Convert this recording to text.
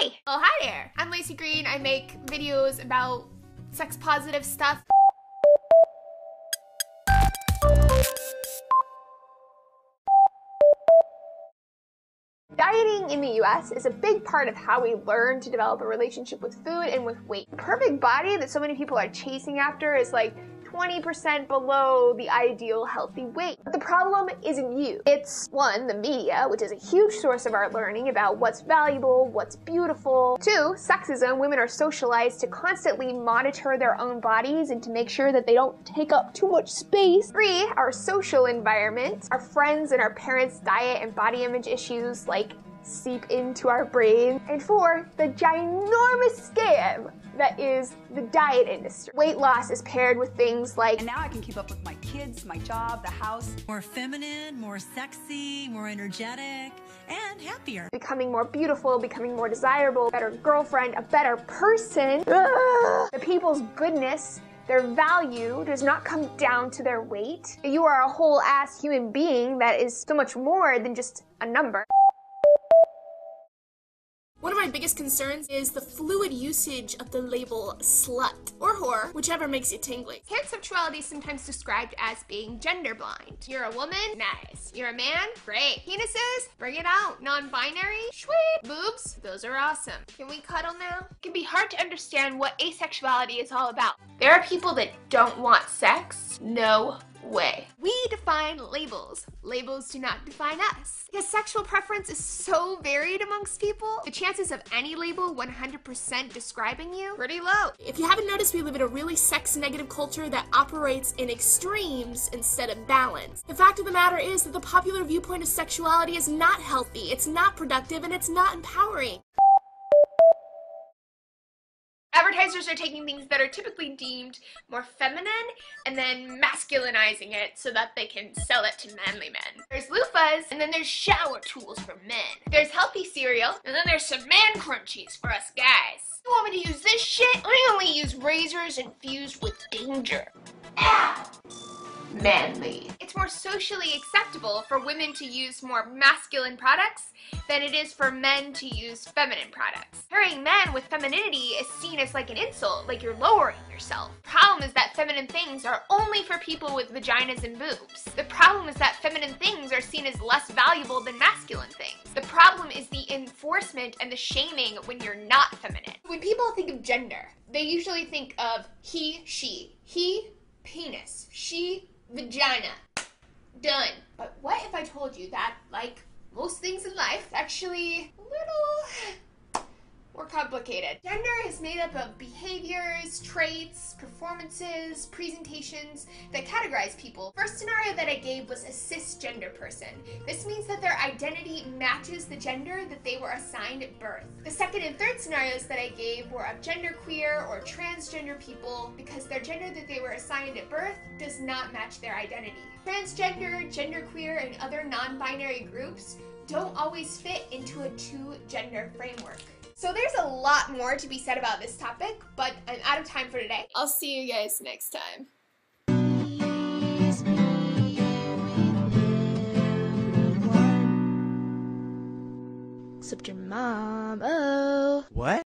Hi! Oh, hi there. I'm Laci Green. I make videos about sex positive stuff. Dieting in the US is a big part of how we learn to develop a relationship with food and with weight. The perfect body that so many people are chasing after is like 20% below the ideal healthy weight. But the problem isn't you. It's, one, the media, which is a huge source of our learning about what's valuable, what's beautiful. Two, sexism. Women are socialized to constantly monitor their own bodies and to make sure that they don't take up too much space. Three, our social environment. Our friends and our parents' diet and body image issues like seep into our brain. And four, the ginormous scam that is the diet industry. Weight loss is paired with things like, and now I can keep up with my kids, my job, the house. More feminine, more sexy, more energetic, and happier. Becoming more beautiful, becoming more desirable, a better girlfriend, a better person. The people's goodness, their value does not come down to their weight. You are a whole ass human being that is so much more than just a number. One of my biggest concerns is the fluid usage of the label slut or whore, whichever makes you tingly. Pansexuality is sometimes described as being gender blind. You're a woman? Nice. You're a man? Great. Penises? Bring it out. Non-binary? Sweet. Boobs? Those are awesome. Can we cuddle now? It can be hard to understand what asexuality is all about. There are people that don't want sex. No way. We define labels. Labels do not define us. Because sexual preference is so varied amongst people, the chances of any label 100% describing you, pretty low. If you haven't noticed, we live in a really sex-negative culture that operates in extremes instead of balance. The fact of the matter is that the popular viewpoint of sexuality is not healthy, it's not productive, and it's not empowering. Advertisers are taking things that are typically deemed more feminine and then masculinizing it so that they can sell it to manly men. There's loofahs, and then there's shower tools for men. There's healthy cereal, and then there's some man crunchies for us guys. You want me to use this shit? I only use razors infused with danger. Ow! Manly. It's more socially acceptable for women to use more masculine products than it is for men to use feminine products. Pairing men with femininity is seen as like an insult, like you're lowering yourself. The problem is that feminine things are only for people with vaginas and boobs. The problem is that feminine things are seen as less valuable than masculine things. The problem is the enforcement and the shaming when you're not feminine. When people think of gender, they usually think of he, she. He, penis. She, vagina. Done. But what if I told you that, like most things in life, it's actually a little more complicated. Gender is made up of behaviors, traits, performances, presentations that categorize people. First scenario that I gave was a cisgender person. This means that their identity matches the gender that they were assigned at birth. The second and third scenarios that I gave were of genderqueer or transgender people because their gender that they were assigned at birth does not match their identity. Transgender, genderqueer, and other non-binary groups don't always fit into a two-gender framework. So there's a lot more to be said about this topic, but I'm out of time for today. I'll see you guys next time. Except your mom. Oh. What?